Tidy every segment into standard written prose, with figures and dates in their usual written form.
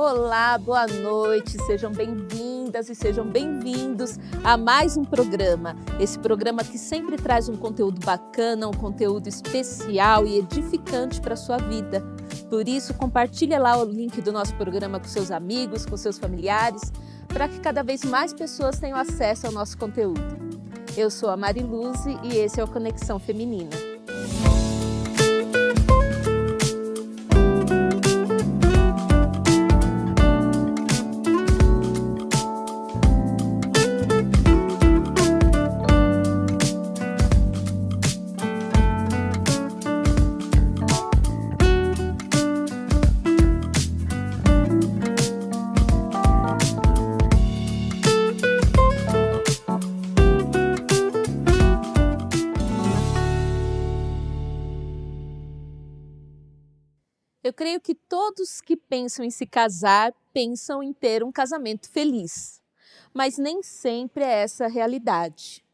Olá, boa noite, sejam bem-vindas e sejam bem-vindos a mais um programa. Esse programa que sempre traz um conteúdo bacana, um conteúdo especial e edificante para a sua vida. Por isso, compartilha lá o link do nosso programa com seus amigos, com seus familiares, para que cada vez mais pessoas tenham acesso ao nosso conteúdo. Eu sou a Mariluze e esse é o Conexão Feminina. Eu creio que todos que pensam em se casar, pensam em ter um casamento feliz. Mas nem sempre é essa a realidade.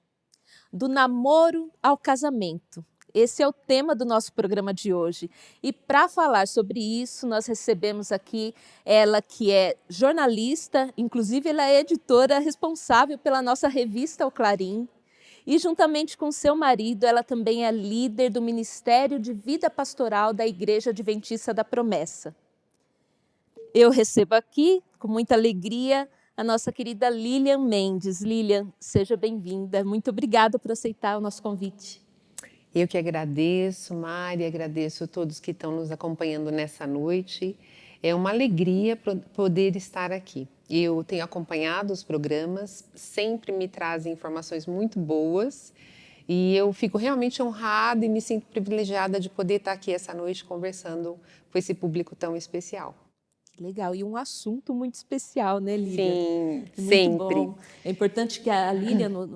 Do namoro ao casamento. Esse é o tema do nosso programa de hoje. E para falar sobre isso, nós recebemos aqui ela que é jornalista, inclusive ela é editora responsável pela nossa revista O Clarim. E juntamente com seu marido, ela também é líder do Ministério de Vida Pastoral da Igreja Adventista da Promessa. Eu recebo aqui, com muita alegria, a nossa querida Lilian Mendes. Lilian, seja bem-vinda. Muito obrigada por aceitar o nosso convite. Eu que agradeço, Mari, agradeço a todos que estão nos acompanhando nessa noite. É uma alegria poder estar aqui. Eu tenho acompanhado os programas, sempre me trazem informações muito boas e eu fico realmente honrada e me sinto privilegiada de poder estar aqui essa noite conversando com esse público tão especial. Legal, e um assunto muito especial, né, Lilian? Sim, muito sempre. Bom. É importante que a Lilian,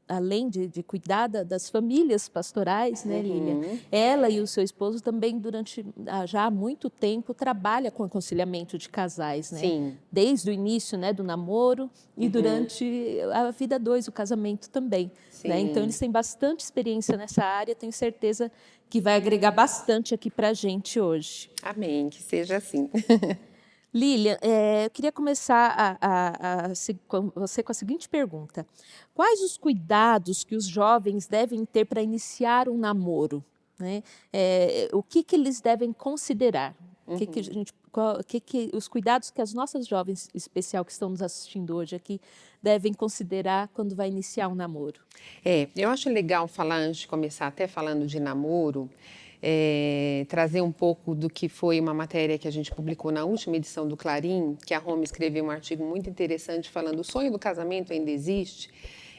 além de cuidar das famílias pastorais, né, Lilian, ela e o seu esposo também durante já há muito tempo trabalha com aconselhamento de casais, né? Sim. Desde o início, né, do namoro e durante a vida dois, o casamento também. Né? Então eles têm bastante experiência nessa área, tenho certeza que vai agregar bastante aqui para a gente hoje. Amém, que seja assim. Lilian, eu queria começar com você com a seguinte pergunta. Quais os cuidados que os jovens devem ter para iniciar um namoro? Né? O que eles devem considerar? Os cuidados que as nossas jovens, em especial que estão nos assistindo hoje aqui, devem considerar quando vai iniciar um namoro? Eu acho legal falar, antes de começar até falando de namoro, trazer um pouco do que foi uma matéria que a gente publicou na última edição do Clarim, que a Roma escreveu um artigo muito interessante falando o sonho do casamento ainda existe.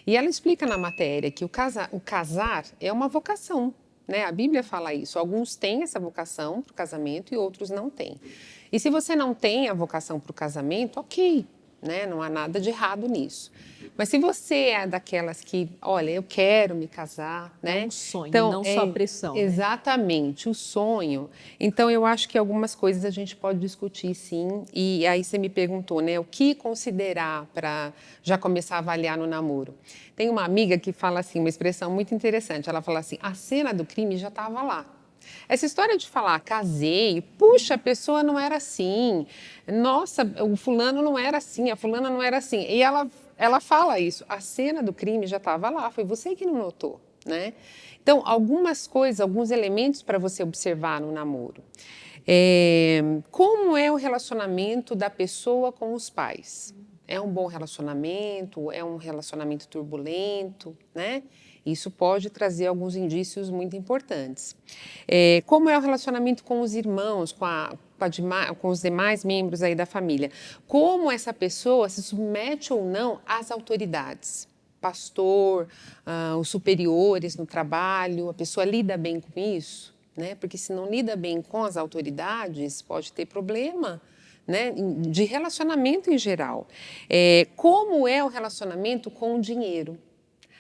E ela explica na matéria que o casar é uma vocação, né? A Bíblia fala isso. Alguns têm essa vocação para o casamento e outros não têm. E se você não tem a vocação para o casamento, ok, né? Não há nada de errado nisso. Mas se você é daquelas que, olha, eu quero me casar, né? É um sonho, então, não só pressão. Exatamente, o sonho. Então, eu acho que algumas coisas a gente pode discutir, sim. E aí você me perguntou, né? O que considerar para já começar a avaliar no namoro? Tem uma amiga que fala assim, uma expressão muito interessante. Ela fala assim, a cena do crime já estava lá. Essa história de falar, casei, puxa, a pessoa não era assim, nossa, o fulano não era assim, a fulana não era assim. E ela fala isso, a cena do crime já estava lá, foi você que não notou, né? Então, algumas coisas, alguns elementos para você observar no namoro. Como é o relacionamento da pessoa com os pais? É um bom relacionamento? É um relacionamento turbulento, né? Isso pode trazer alguns indícios muito importantes. Como é o relacionamento com os irmãos, com os demais membros aí da família? Como essa pessoa se submete ou não às autoridades? Pastor, os superiores no trabalho, a pessoa lida bem com isso? Né? Porque se não lida bem com as autoridades, pode ter problema, né, de relacionamento em geral. Como é o relacionamento com o dinheiro?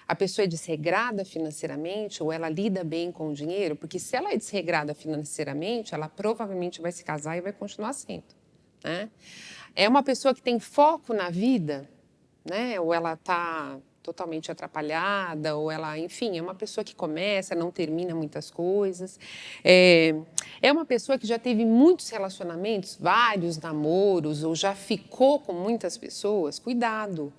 A pessoa é desregrada financeiramente ou ela lida bem com o dinheiro? Porque se ela é desregrada financeiramente, ela provavelmente vai se casar e vai continuar sendo. Né? É uma pessoa que tem foco na vida, né? Ou ela está totalmente atrapalhada, ou ela, enfim, é uma pessoa que começa, não termina muitas coisas. É uma pessoa que já teve muitos relacionamentos, vários namoros, ou já ficou com muitas pessoas. Cuidado,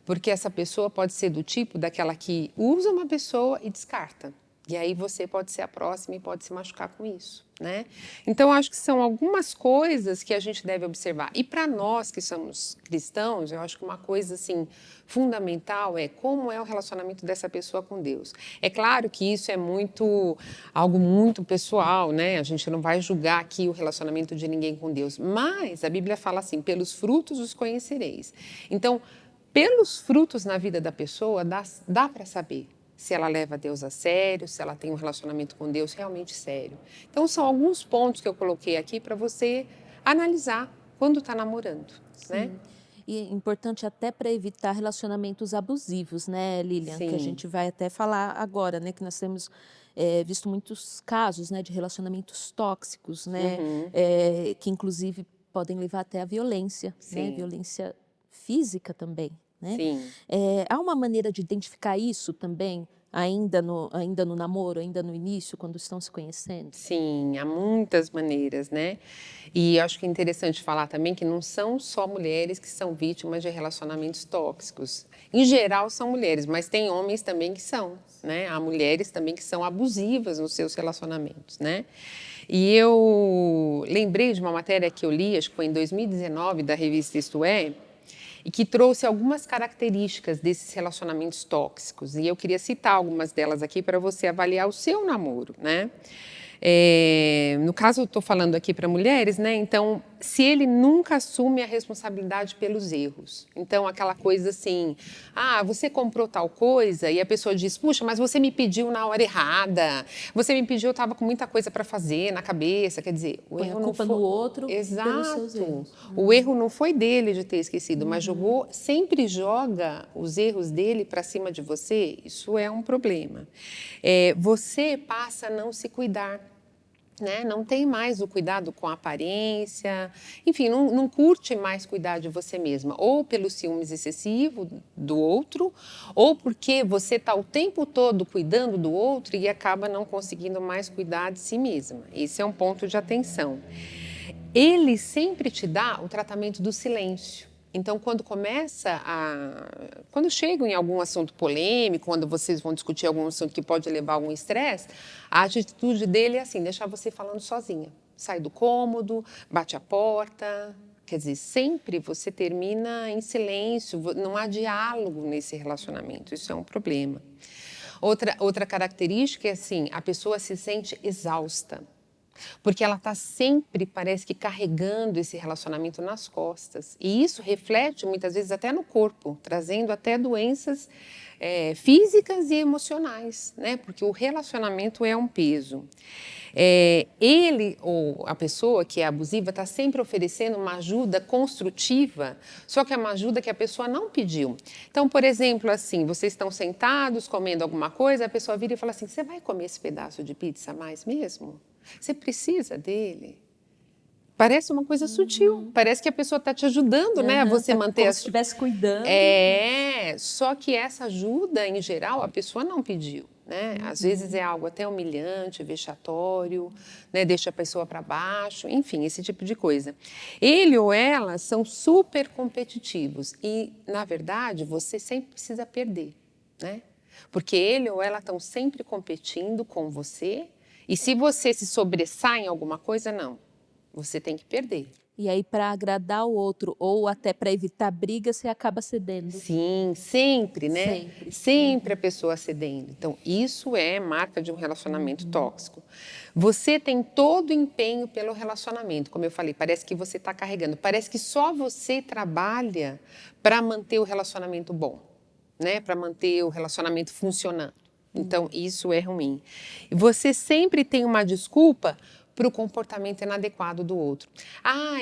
porque essa pessoa pode ser do tipo daquela que usa uma pessoa e descarta. E aí você pode ser a próxima e pode se machucar com isso, né? Então, acho que são algumas coisas que a gente deve observar. E para nós que somos cristãos, eu acho que uma coisa, assim, fundamental é como é o relacionamento dessa pessoa com Deus. É claro que isso é algo muito pessoal, né? A gente não vai julgar aqui o relacionamento de ninguém com Deus. Mas a Bíblia fala assim, pelos frutos os conhecereis. Então, pelos frutos na vida da pessoa, dá para saber se ela leva Deus a sério, se ela tem um relacionamento com Deus realmente sério. Então, são alguns pontos que eu coloquei aqui para você analisar quando está namorando, né? Sim. E é importante até para evitar relacionamentos abusivos, né, Lilian? Que a Sim. gente vai até falar agora, né? Que nós temos visto muitos casos, né, de relacionamentos tóxicos, né? Uhum. Que inclusive podem levar até à violência, né? Sim. Violência física também, né? Sim. Há uma maneira de identificar isso também, ainda no namoro, ainda no início, quando estão se conhecendo? Sim, há muitas maneiras, né? E acho que é interessante falar também que não são só mulheres que são vítimas de relacionamentos tóxicos. Em geral são mulheres, mas tem homens também que são, né? Há mulheres também que são abusivas nos seus relacionamentos, né? E eu lembrei de uma matéria que eu li, acho que foi em 2019, da revista Isto É, e que trouxe algumas características desses relacionamentos tóxicos. E eu queria citar algumas delas aqui para você avaliar o seu namoro, né? No caso, eu estou falando aqui para mulheres, né? Então, se ele nunca assume a responsabilidade pelos erros. Então, aquela coisa assim, você comprou tal coisa e a pessoa diz, puxa, mas você me pediu na hora errada, você me pediu, eu estava com muita coisa para fazer na cabeça, quer dizer, o Põe a erro não culpa foi... no outro pelos seus Exato. erros. O erro não foi dele de ter esquecido, mas sempre joga os erros dele para cima de você, isso é um problema. Você passa a não se cuidar. Né? Não tem mais o cuidado com a aparência, enfim, não curte mais cuidar de você mesma, ou pelo ciúmes excessivo do outro, ou porque você está o tempo todo cuidando do outro e acaba não conseguindo mais cuidar de si mesma. Esse é um ponto de atenção. Ele sempre te dá o tratamento do silêncio. Então, quando chegam em algum assunto polêmico, quando vocês vão discutir algum assunto que pode levar a algum estresse, a atitude dele é assim, deixar você falando sozinha. Sai do cômodo, bate a porta. Quer dizer, sempre você termina em silêncio, não há diálogo nesse relacionamento. Isso é um problema. Outra característica é assim, a pessoa se sente exausta. Porque ela está sempre, parece que, carregando esse relacionamento nas costas. E isso reflete, muitas vezes, até no corpo, trazendo até doenças físicas e emocionais, né? Porque o relacionamento é um peso. Ele, ou a pessoa que é abusiva, está sempre oferecendo uma ajuda construtiva, só que é uma ajuda que a pessoa não pediu. Então, por exemplo, assim, vocês estão sentados, comendo alguma coisa, a pessoa vira e fala assim, você vai comer esse pedaço de pizza a mais mesmo? Você precisa dele? Parece uma coisa sutil, parece que a pessoa está te ajudando, né, a você manter como se estivesse cuidando. Só que essa ajuda, em geral, a pessoa não pediu, né? Às vezes é algo até humilhante, vexatório, né, deixa a pessoa para baixo, enfim, esse tipo de coisa. Ele ou ela são super competitivos e, na verdade, você sempre precisa perder, né? Porque ele ou ela estão sempre competindo com você. E se você se sobressai em alguma coisa, não. Você tem que perder. E aí, para agradar o outro ou até para evitar briga, você acaba cedendo. Sim, sempre, né? Sempre. Sempre a pessoa cedendo. Então, isso é marca de um relacionamento tóxico. Você tem todo o empenho pelo relacionamento, como eu falei, parece que você está carregando, parece que só você trabalha para manter o relacionamento bom, né? Para manter o relacionamento funcionando. Então, isso é ruim. E você sempre tem uma desculpa para o comportamento inadequado do outro.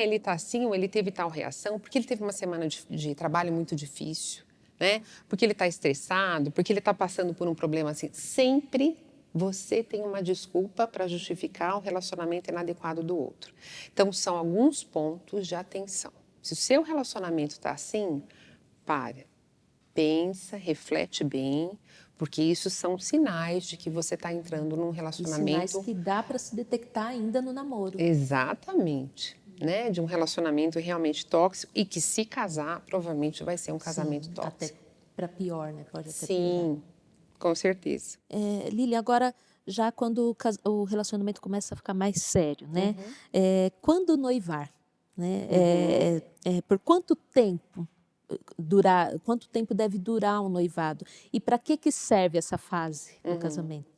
Ele está assim, ou ele teve tal reação, porque ele teve uma semana de trabalho muito difícil, né? Porque ele está estressado, porque ele está passando por um problema assim. Sempre você tem uma desculpa para justificar o relacionamento inadequado do outro. Então, são alguns pontos de atenção. Se o seu relacionamento está assim, para. pensa, reflete bem, porque isso são sinais de que você está entrando num E relacionamento. sinais que dá para se detectar ainda no namoro. Exatamente, né? De um relacionamento realmente tóxico e que, se casar, provavelmente vai ser um casamento Sim, até tóxico. para pior, né? Pode até piorar. Sim, com certeza. Lili, agora, já quando o relacionamento começa a ficar mais sério, né? Quando noivar, né? Por quanto tempo quanto tempo deve durar um noivado? E para que serve essa fase do casamento?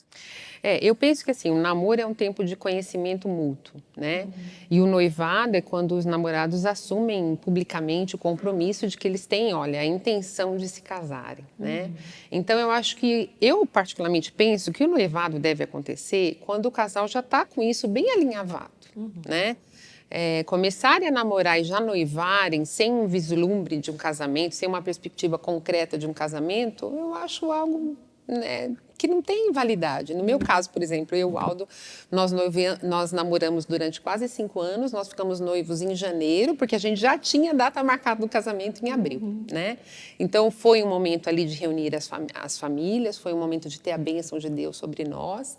Eu penso que assim, o namoro é um tempo de conhecimento mútuo, né? E o noivado é quando os namorados assumem publicamente o compromisso de que eles têm, olha, a intenção de se casarem, né? Então eu particularmente penso que o noivado deve acontecer quando o casal já está com isso bem alinhavado, né? Começarem a namorar e já noivarem sem um vislumbre de um casamento, sem uma perspectiva concreta de um casamento, eu acho algo, né, que não tem validade. No meu caso, por exemplo, eu e o Aldo, nós namoramos durante quase 5 anos, nós ficamos noivos em janeiro, porque a gente já tinha data marcada do casamento em abril, né? Então, foi um momento ali de reunir as famílias, foi um momento de ter a bênção de Deus sobre nós.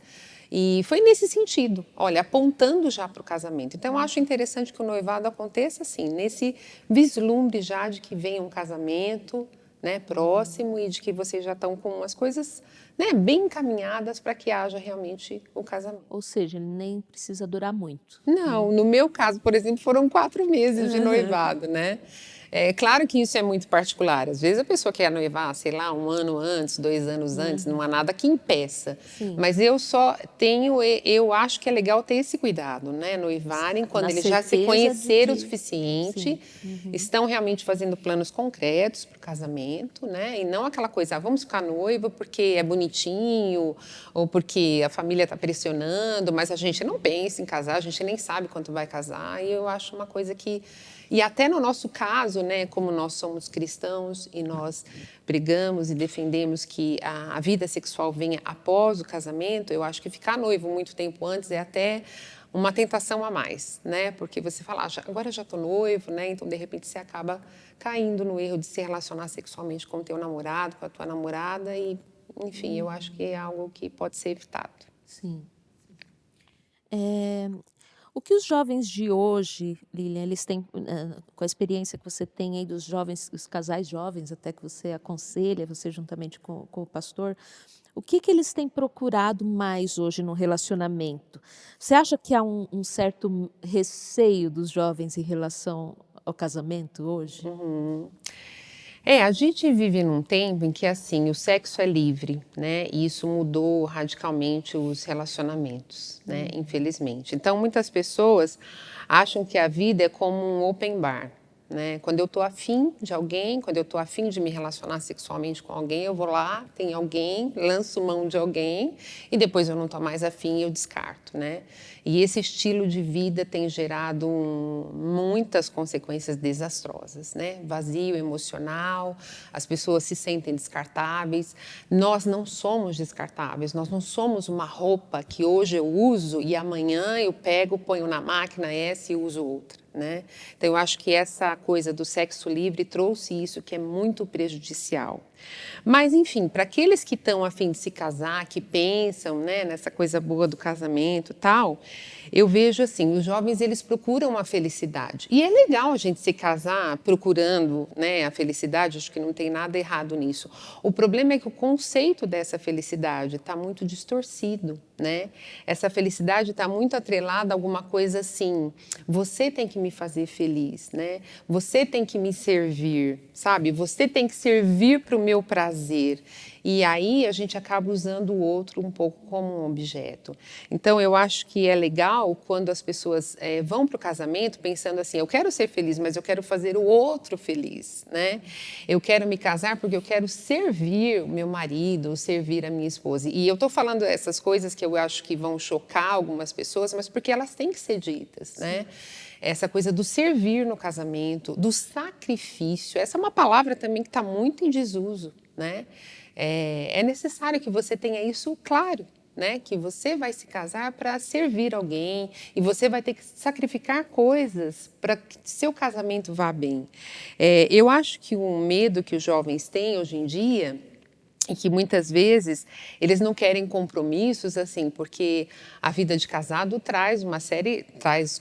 E foi nesse sentido, olha, apontando já para o casamento. Então, eu acho interessante que o noivado aconteça assim, nesse vislumbre já de que vem um casamento, né, próximo, e de que vocês já estão com as coisas, né, bem encaminhadas para que haja realmente o casamento. Ou seja, ele nem precisa durar muito. Não, no meu caso, por exemplo, foram 4 meses de noivado, né? É claro que isso é muito particular. Às vezes a pessoa quer noivar, sei lá, 1 ano antes, 2 anos antes, não há nada que impeça. Sim. Mas eu acho que é legal ter esse cuidado, né? Noivarem quando Na eles já se certeza conheceram o de- suficiente, estão realmente fazendo planos concretos para o casamento, né? E não aquela coisa, vamos ficar noivo porque é bonitinho ou porque a família está pressionando, mas a gente não pensa em casar, a gente nem sabe quanto vai casar. E eu acho uma coisa que... E até no nosso caso, né, como nós somos cristãos e nós pregamos e defendemos que a vida sexual venha após o casamento, eu acho que ficar noivo muito tempo antes é até uma tentação a mais, né? Porque você fala, agora já estou noivo, né? Então, de repente, você acaba caindo no erro de se relacionar sexualmente com o teu namorado, com a tua namorada e, enfim, eu acho que é algo que pode ser evitado. Sim. O que os jovens de hoje, Lilian, eles têm, com a experiência que você tem aí dos jovens, os casais jovens até que você aconselha, você juntamente com o pastor, o que eles têm procurado mais hoje no relacionamento? Você acha que há um certo receio dos jovens em relação ao casamento hoje? A gente vive num tempo em que, assim, o sexo é livre, né? E isso mudou radicalmente os relacionamentos, né? Infelizmente. Então, muitas pessoas acham que a vida é como um open bar, né? Quando eu tô afim de alguém, quando eu tô afim de me relacionar sexualmente com alguém, eu vou lá, tem alguém, lanço mão de alguém e depois eu não tô mais afim e eu descarto, né? E esse estilo de vida tem gerado muitas consequências desastrosas, né? Vazio emocional, as pessoas se sentem descartáveis. Nós não somos descartáveis, nós não somos uma roupa que hoje eu uso e amanhã eu pego, ponho na máquina essa e uso outra, né? Então eu acho que essa coisa do sexo livre trouxe isso que é muito prejudicial. Mas, enfim, para aqueles que estão a fim de se casar, que pensam, né, nessa coisa boa do casamento e tal, eu vejo assim, os jovens eles procuram a felicidade. E é legal a gente se casar procurando, né, a felicidade, acho que não tem nada errado nisso. O problema é que o conceito dessa felicidade está muito distorcido, né? Essa felicidade está muito atrelada a alguma coisa assim, você tem que me fazer feliz, né? Você tem que me servir, sabe? Você tem que servir para o meu prazer. E aí a gente acaba usando o outro um pouco como um objeto. Então eu acho que é legal quando as pessoas vão para o casamento pensando assim, eu quero ser feliz, mas eu quero fazer o outro feliz, né? Eu quero me casar porque eu quero servir o meu marido, ou servir a minha esposa. E eu estou falando essas coisas que eu acho que vão chocar algumas pessoas, mas porque elas têm que ser ditas, né? Essa coisa do servir no casamento, do sacrifício, essa é uma palavra também que está muito em desuso, né? É necessário que você tenha isso claro, né, que você vai se casar para servir alguém e você vai ter que sacrificar coisas para que seu casamento vá bem. Eu acho que o medo que os jovens têm hoje em dia e que muitas vezes eles não querem compromissos assim, porque a vida de casado traz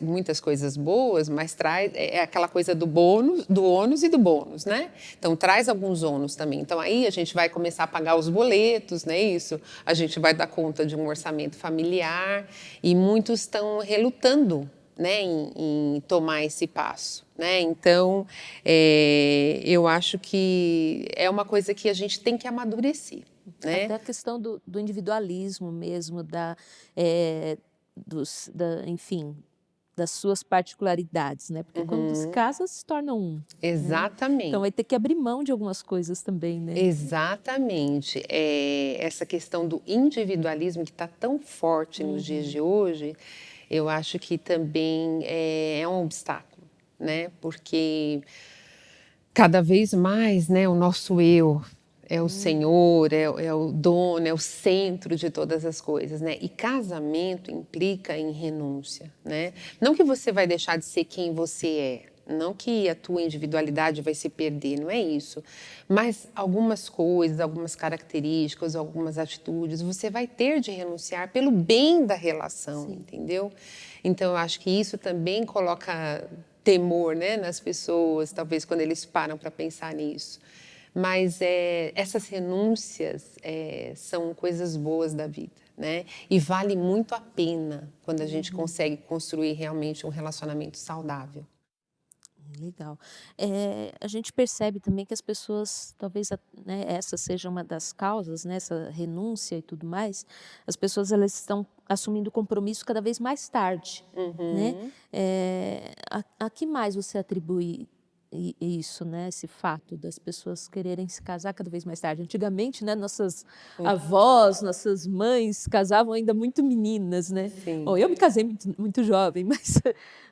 muitas coisas boas, mas traz aquela coisa do bônus, do ônus e do bônus, né? Então traz alguns ônus também. Então aí a gente vai começar a pagar os boletos, né? Isso, a gente vai dar conta de um orçamento familiar e muitos estão relutando, né, em tomar esse passo, né? Então, eu acho que é uma coisa que a gente tem que amadurecer, né? Até a questão do individualismo mesmo, enfim, das suas particularidades, né? Porque quando se casa, se torna um. Né? Então vai Exatamente. ter que abrir mão de algumas coisas também, né? Exatamente. Essa questão do individualismo que está tão forte nos dias de hoje, eu acho que também é um obstáculo, né? Porque cada vez mais, né, o nosso eu é o Senhor, é o dono, é o centro de todas as coisas, né? E casamento implica em renúncia, né? Não que você vai deixar de ser quem você é, não que a tua individualidade vai se perder, não é isso. Mas algumas coisas, algumas características, algumas atitudes, você vai ter de renunciar pelo bem da relação, entendeu? Então, eu acho que isso também coloca temor, né, nas pessoas, talvez quando eles param para pensar nisso. Mas essas renúncias são coisas boas da vida, né? E vale muito a pena quando a gente consegue construir realmente um relacionamento saudável. Legal. A gente percebe também que as pessoas, talvez, né, essa seja uma das causas, né, essa renúncia e tudo mais, as pessoas elas estão assumindo compromisso cada vez mais tarde, né? A que mais você atribui isso, né, esse fato das pessoas quererem se casar cada vez mais tarde? Antigamente, né, nossas avós, nossas mães casavam ainda muito meninas, né? Sim. Bom, eu me casei muito jovem,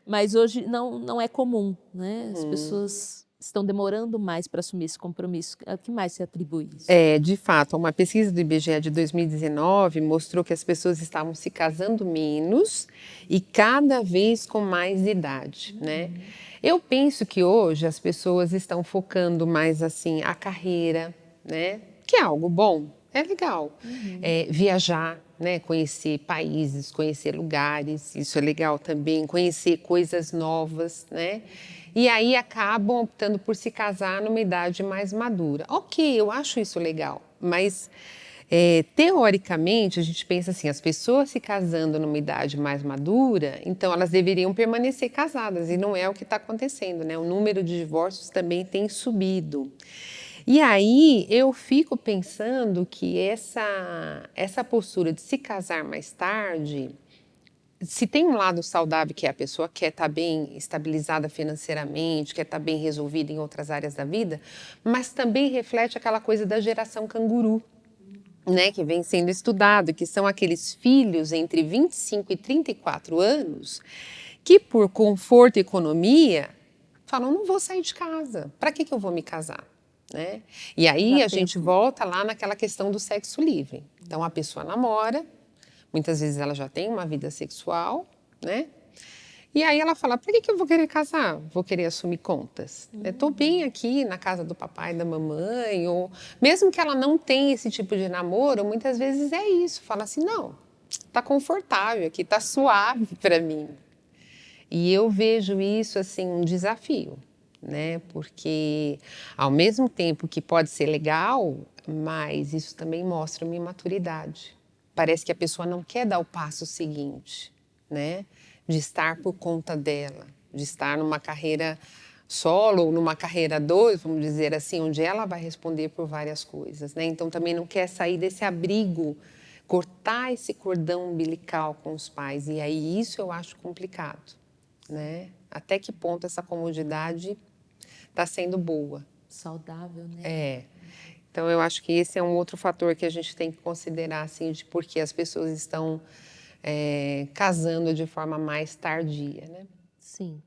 mas hoje não é comum, né? As pessoas estão demorando mais para assumir esse compromisso. A que mais se atribui isso? De fato, uma pesquisa do IBGE de 2019 mostrou que as pessoas estavam se casando menos e cada vez com mais idade, né? Eu penso que hoje as pessoas estão focando mais assim a carreira, né? Que é algo bom, é legal. Viajar, né? Conhecer países, conhecer lugares, isso é legal também. Conhecer coisas novas, né? E aí acabam optando por se casar numa idade mais madura. Ok, eu acho isso legal, mas teoricamente a gente pensa assim, as pessoas se casando numa idade mais madura, então elas deveriam permanecer casadas e não é o que está acontecendo, né? O número de divórcios também tem subido. E aí eu fico pensando que essa postura de se casar mais tarde, se tem um lado saudável que é a pessoa quer estar bem estabilizada financeiramente, quer estar bem resolvida em outras áreas da vida, mas também reflete aquela coisa da geração canguru, né, que vem sendo estudado, que são aqueles filhos entre 25 e 34 anos que por conforto e economia falam, não vou sair de casa, para que eu vou me casar? Né? E aí Já a gente penso. volta lá naquela questão do sexo livre. Então a pessoa namora, muitas vezes ela já tem uma vida sexual, né? E aí ela fala, para que eu vou querer casar? Vou querer assumir contas. Estou bem aqui na casa do papai e da mamãe, ou mesmo que ela não tenha esse tipo de namoro, muitas vezes é isso. Fala assim, não, tá confortável aqui, tá suave para mim. E eu vejo isso assim um desafio, né? Porque ao mesmo tempo que pode ser legal, mas isso também mostra uma imaturidade. Parece que a pessoa não quer dar o passo seguinte, né? De estar por conta dela, de estar numa carreira solo ou numa carreira dois, vamos dizer assim, onde ela vai responder por várias coisas, né? Então também não quer sair desse abrigo, cortar esse cordão umbilical com os pais. E aí isso eu acho complicado, né? Até que ponto essa comodidade está sendo boa? Saudável, né? Então eu acho que esse é um outro fator que a gente tem que considerar, assim, de por que as pessoas estão casando de forma mais tardia, né? Sim.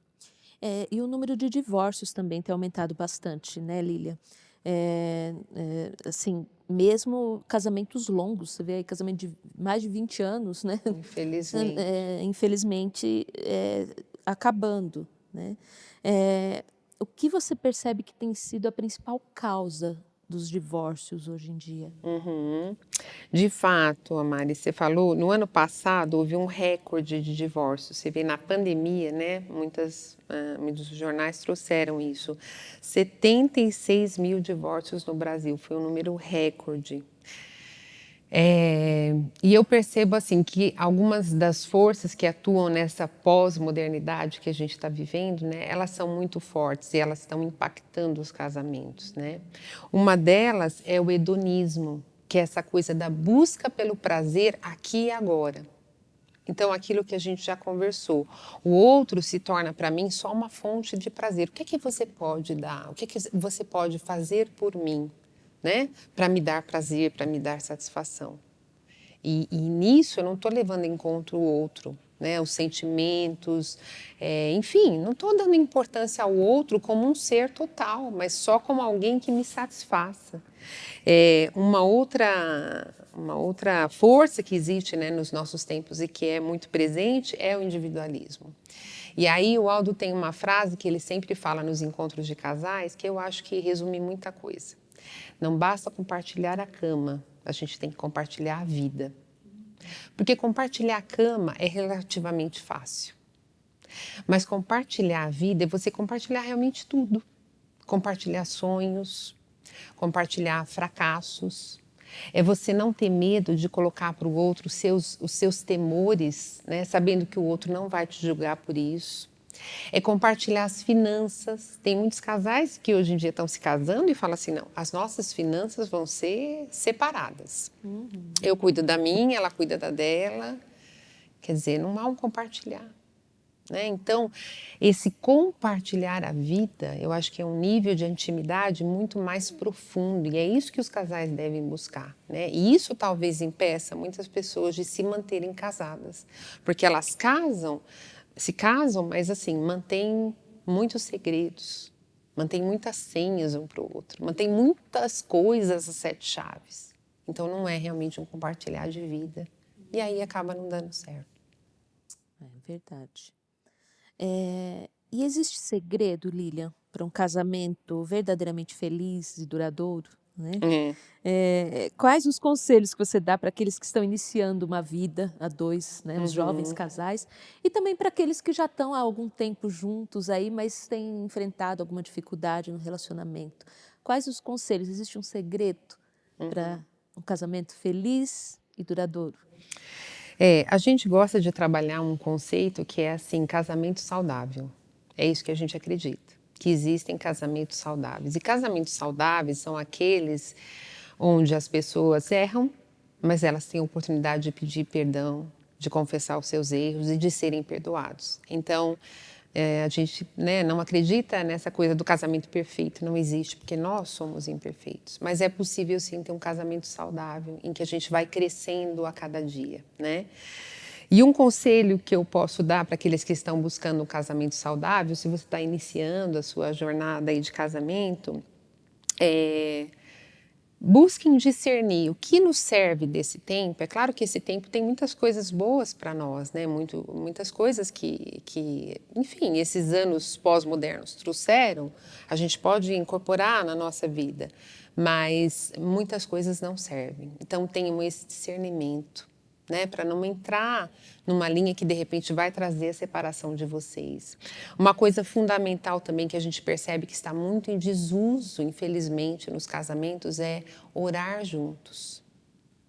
E o número de divórcios também tem aumentado bastante, né, Lília? Assim, mesmo casamentos longos, você vê aí casamento de mais de 20 anos, né? Infelizmente. Infelizmente, acabando, né? O que você percebe que tem sido a principal causa dos divórcios hoje em dia? Uhum. De fato, Amari, você falou, no ano passado houve um recorde de divórcios. Você vê na pandemia, né? Muitos jornais trouxeram isso. 76 mil divórcios no Brasil, foi um número recorde. E eu percebo assim que algumas das forças que atuam nessa pós-modernidade que a gente está vivendo, né, elas são muito fortes e elas estão impactando os casamentos, né? Uma delas é o hedonismo, que é essa coisa da busca pelo prazer aqui e agora. Então, aquilo que a gente já conversou, o outro se torna para mim só uma fonte de prazer. O que é que você pode dar? O que é que você pode fazer por mim, né? Para me dar prazer, para me dar satisfação. E nisso eu não estou levando em conta o outro, né? Os sentimentos, enfim, não estou dando importância ao outro como um ser total, mas só como alguém que me satisfaça. Uma outra força que existe, né, nos nossos tempos e que é muito presente é o individualismo. E aí o Aldo tem uma frase que ele sempre fala nos encontros de casais que eu acho que resume muita coisa. Não basta compartilhar a cama, a gente tem que compartilhar a vida. Porque compartilhar a cama é relativamente fácil. Mas compartilhar a vida é você compartilhar realmente tudo. Compartilhar sonhos, compartilhar fracassos. É você não ter medo de colocar para o outro os seus temores, né? Sabendo que o outro não vai te julgar por isso. É compartilhar as finanças. Tem muitos casais que hoje em dia estão se casando e falam assim, não, as nossas finanças vão ser separadas. Eu cuido da minha, ela cuida da dela. Quer dizer, não há um compartilhar. Né? Então, esse compartilhar a vida, eu acho que é um nível de intimidade muito mais profundo e é isso que os casais devem buscar. Né? E isso talvez impeça muitas pessoas de se manterem casadas, porque elas se casam, mas assim, mantêm muitos segredos, mantêm muitas senhas um para o outro, mantêm muitas coisas às 7 chaves. Então, não é realmente um compartilhar de vida e aí acaba não dando certo. É verdade. E existe segredo, Lilian, para um casamento verdadeiramente feliz e duradouro, né? Quais os conselhos que você dá para aqueles que estão iniciando uma vida a dois, né, os jovens casais, e também para aqueles que já estão há algum tempo juntos aí, mas têm enfrentado alguma dificuldade no relacionamento? Quais os conselhos? Existe um segredo para um casamento feliz e duradouro? A gente gosta de trabalhar um conceito que é assim, casamento saudável. É isso que a gente acredita, que existem casamentos saudáveis. E casamentos saudáveis são aqueles onde as pessoas erram, mas elas têm a oportunidade de pedir perdão, de confessar os seus erros e de serem perdoados. Então, a gente, né, não acredita nessa coisa do casamento perfeito, não existe, porque nós somos imperfeitos. Mas é possível sim ter um casamento saudável, em que a gente vai crescendo a cada dia, né? E um conselho que eu posso dar para aqueles que estão buscando um casamento saudável, se você está iniciando a sua jornada aí de casamento, busquem discernir o que nos serve desse tempo. É claro que esse tempo tem muitas coisas boas para nós, né? Muitas coisas enfim, esses anos pós-modernos trouxeram, a gente pode incorporar na nossa vida, mas muitas coisas não servem. Então, tenham esse discernimento, né, para não entrar numa linha que de repente vai trazer a separação de vocês. Uma coisa fundamental também que a gente percebe que está muito em desuso, infelizmente, nos casamentos é orar juntos.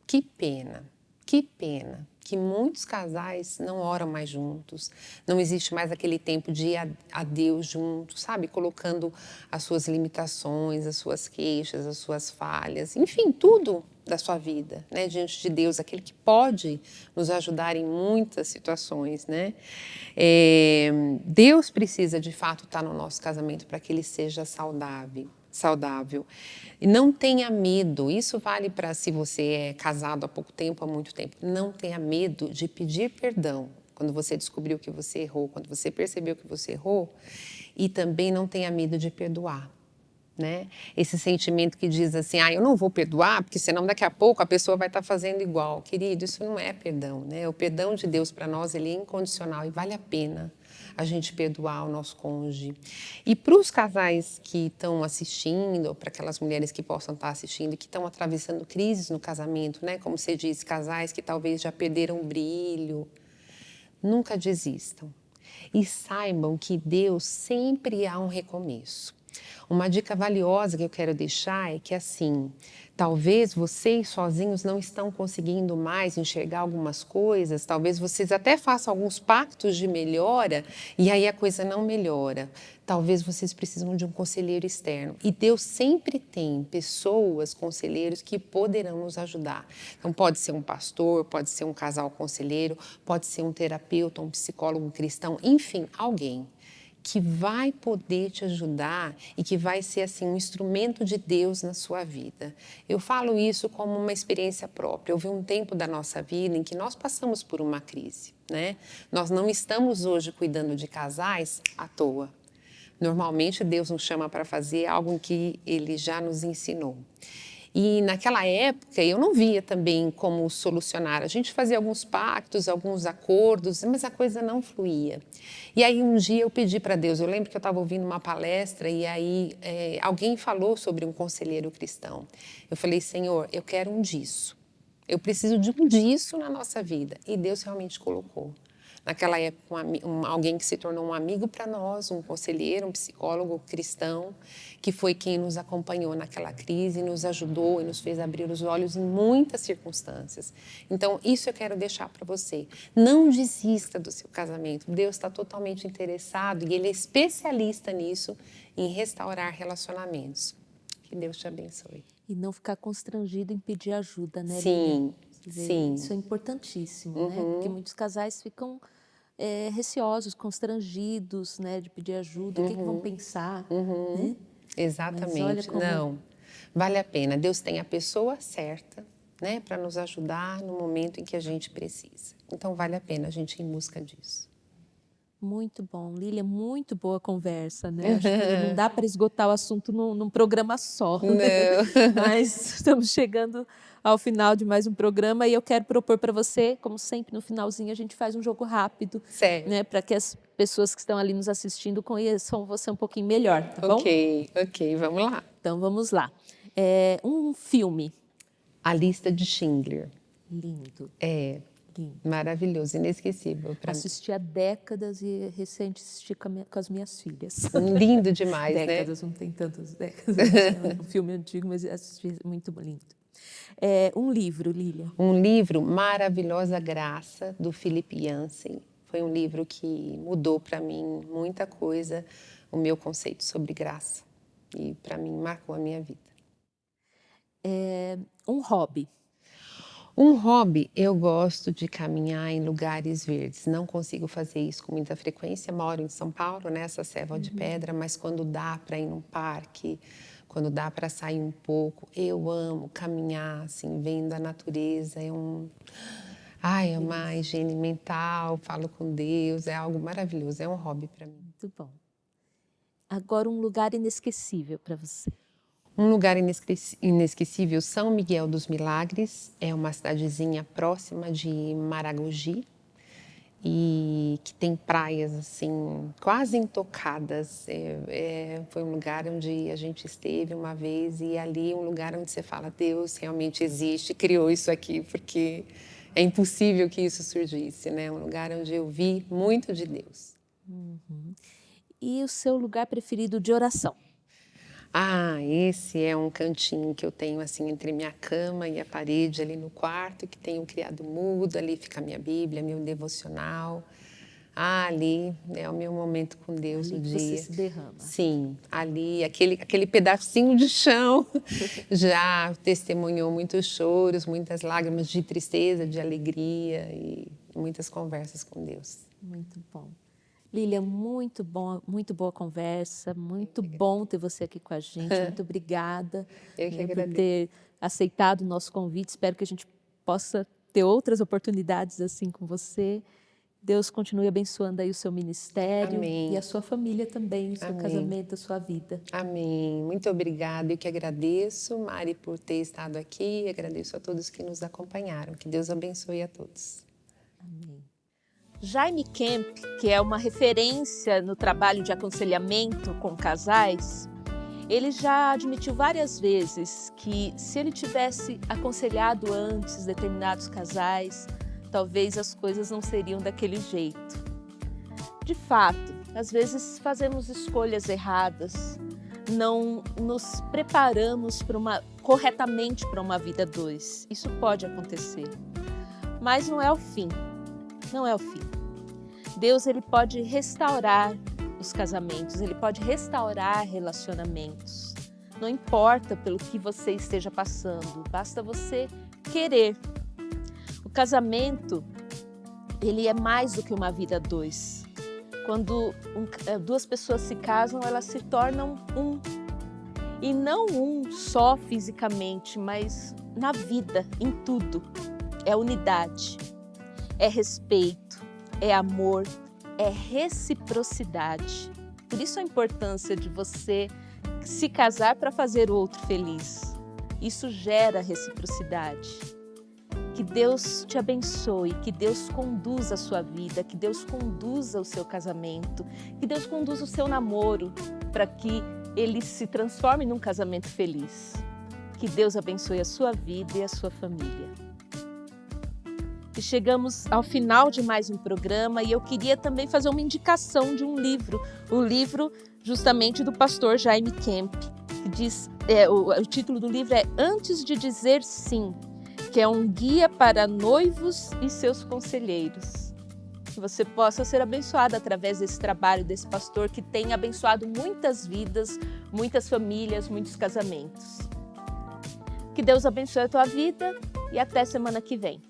Que pena que muitos casais não oram mais juntos, não existe mais aquele tempo de ir a Deus juntos, sabe? Colocando as suas limitações, as suas queixas, as suas falhas, enfim, tudo da sua vida, né? Diante de Deus, aquele que pode nos ajudar em muitas situações, né? Deus precisa, de fato, estar no nosso casamento para que ele seja saudável. E não tenha medo, isso vale para se você é casado há pouco tempo, há muito tempo, não tenha medo de pedir perdão quando você descobriu que você errou, quando você percebeu que você errou, e também não tenha medo de perdoar. né? Esse sentimento que diz assim, eu não vou perdoar, porque senão daqui a pouco a pessoa vai estar fazendo igual. Querido, isso não é perdão, né? O perdão de Deus para nós, ele é incondicional e vale a pena a gente perdoar o nosso cônjuge. E para os casais que estão assistindo, ou para aquelas mulheres que possam estar assistindo e que estão atravessando crises no casamento, né? Como você disse, casais que talvez já perderam o brilho, nunca desistam. E saibam que Deus sempre há um recomeço. Uma dica valiosa que eu quero deixar é que, assim, talvez vocês sozinhos não estão conseguindo mais enxergar algumas coisas, talvez vocês até façam alguns pactos de melhora e aí a coisa não melhora. Talvez vocês precisam de um conselheiro externo. E Deus sempre tem pessoas, conselheiros, que poderão nos ajudar. Então, pode ser um pastor, pode ser um casal conselheiro, pode ser um terapeuta, um psicólogo cristão, enfim, alguém que vai poder te ajudar e que vai ser assim um instrumento de Deus na sua vida. Eu falo isso como uma experiência própria. Houve um tempo da nossa vida em que nós passamos por uma crise, né? Nós não estamos hoje cuidando de casais à toa. Normalmente Deus nos chama para fazer algo que Ele já nos ensinou. E naquela época eu não via também como solucionar. A gente fazia alguns pactos, alguns acordos, mas a coisa não fluía. E aí um dia eu pedi para Deus, eu lembro que eu estava ouvindo uma palestra e aí alguém falou sobre um conselheiro cristão. Eu falei, Senhor, eu quero um disso. Eu preciso de um disso na nossa vida. E Deus realmente colocou. Naquela época, alguém que se tornou um amigo para nós, um conselheiro, um psicólogo cristão, que foi quem nos acompanhou naquela crise, nos ajudou e nos fez abrir os olhos em muitas circunstâncias. Então, isso eu quero deixar para você. Não desista do seu casamento. Deus está totalmente interessado e Ele é especialista nisso, em restaurar relacionamentos. Que Deus te abençoe. E não ficar constrangido em pedir ajuda, né, Sim, Lília? sim. Isso é importantíssimo, né? Porque muitos casais ficam receosos, constrangidos, né, de pedir ajuda. O que vão pensar, né? Exatamente. Mas olha como... Não, vale a pena. Deus tem a pessoa certa, né, para nos ajudar no momento em que a gente precisa. Então, vale a pena a gente ir em busca disso. Muito bom, Lília, muito boa conversa, né? Acho que não dá para esgotar o assunto num programa só, né? Mas estamos chegando ao final de mais um programa e eu quero propor para você, como sempre, no finalzinho a gente faz um jogo rápido, Certo. né? Para que as pessoas que estão ali nos assistindo conheçam você um pouquinho melhor, tá bom? Ok, vamos lá. Então vamos lá. Um filme. A Lista de Schindler. Lindo. É. Lindo. Maravilhoso, inesquecível para mim. Assisti há décadas e recente assisti com as minhas filhas. Lindo demais, décadas, né? Não tem tantas décadas. É um filme antigo, mas assisti muito lindo. Um livro, Lília. Um livro, Maravilhosa Graça, do Philip Yancey. Foi um livro que mudou para mim muita coisa, o meu conceito sobre graça. E para mim marcou a minha vida. Um hobby. Um hobby, eu gosto de caminhar em lugares verdes. Não consigo fazer isso com muita frequência. Moro em São Paulo, nessa selva de pedra, mas quando dá para ir num parque, quando dá para sair um pouco, eu amo caminhar, assim, vendo a natureza. É uma higiene mental, falo com Deus, é algo maravilhoso, é um hobby para mim. Muito bom. Agora, um lugar inesquecível para você. Um lugar inesquecível, São Miguel dos Milagres, é uma cidadezinha próxima de Maragogi e que tem praias assim quase intocadas. Foi um lugar onde a gente esteve uma vez e ali é um lugar onde você fala, Deus realmente existe, criou isso aqui, porque é impossível que isso surgisse, né? Um lugar onde eu vi muito de Deus. E o seu lugar preferido de oração? Esse é um cantinho que eu tenho assim entre minha cama e a parede ali no quarto, que tem um criado mudo, ali fica a minha Bíblia, meu devocional. Ali é o meu momento com Deus Ali do que dia. você se derrama. Sim, ali, aquele pedacinho de chão já testemunhou muitos choros, muitas lágrimas de tristeza, de alegria e muitas conversas com Deus. Muito bom. Lília, muito boa conversa, muito bom ter você aqui com a gente, muito obrigada por ter aceitado o nosso convite, espero que a gente possa ter outras oportunidades assim com você Deus continue abençoando aí o seu ministério Amém. e a sua família também, o seu Amém. casamento, a sua vida. Amém. Muito obrigada. Eu que agradeço, Mari, por ter estado aqui. Agradeço a todos que nos acompanharam. Que Deus abençoe a todos. Amém. Jaime Kemp, que é uma referência no trabalho de aconselhamento com casais, ele já admitiu várias vezes que se ele tivesse aconselhado antes determinados casais, talvez as coisas não seriam daquele jeito. De fato, às vezes fazemos escolhas erradas, não nos preparamos corretamente para uma vida a dois. Isso pode acontecer, mas não é o fim. Não é o fim. Deus, ele pode restaurar os casamentos, ele pode restaurar relacionamentos. Não importa pelo que você esteja passando, basta você querer. O casamento, ele é mais do que uma vida a dois. Quando duas pessoas se casam, elas se tornam um. E não um só fisicamente, mas na vida, em tudo. É unidade, é respeito, é amor, é reciprocidade. Por isso a importância de você se casar para fazer o outro feliz. Isso gera reciprocidade. Que Deus te abençoe, que Deus conduza a sua vida, que Deus conduza o seu casamento, que Deus conduza o seu namoro para que ele se transforme num casamento feliz. Que Deus abençoe a sua vida e a sua família. E chegamos ao final de mais um programa e eu queria também fazer uma indicação de um livro, o livro justamente do pastor Jaime Kemp, que diz, o título do livro é Antes de Dizer Sim, que é um guia para noivos e seus conselheiros. Que você possa ser abençoado através desse trabalho desse pastor que tem abençoado muitas vidas, muitas famílias, muitos casamentos. Que Deus abençoe a tua vida e até semana que vem.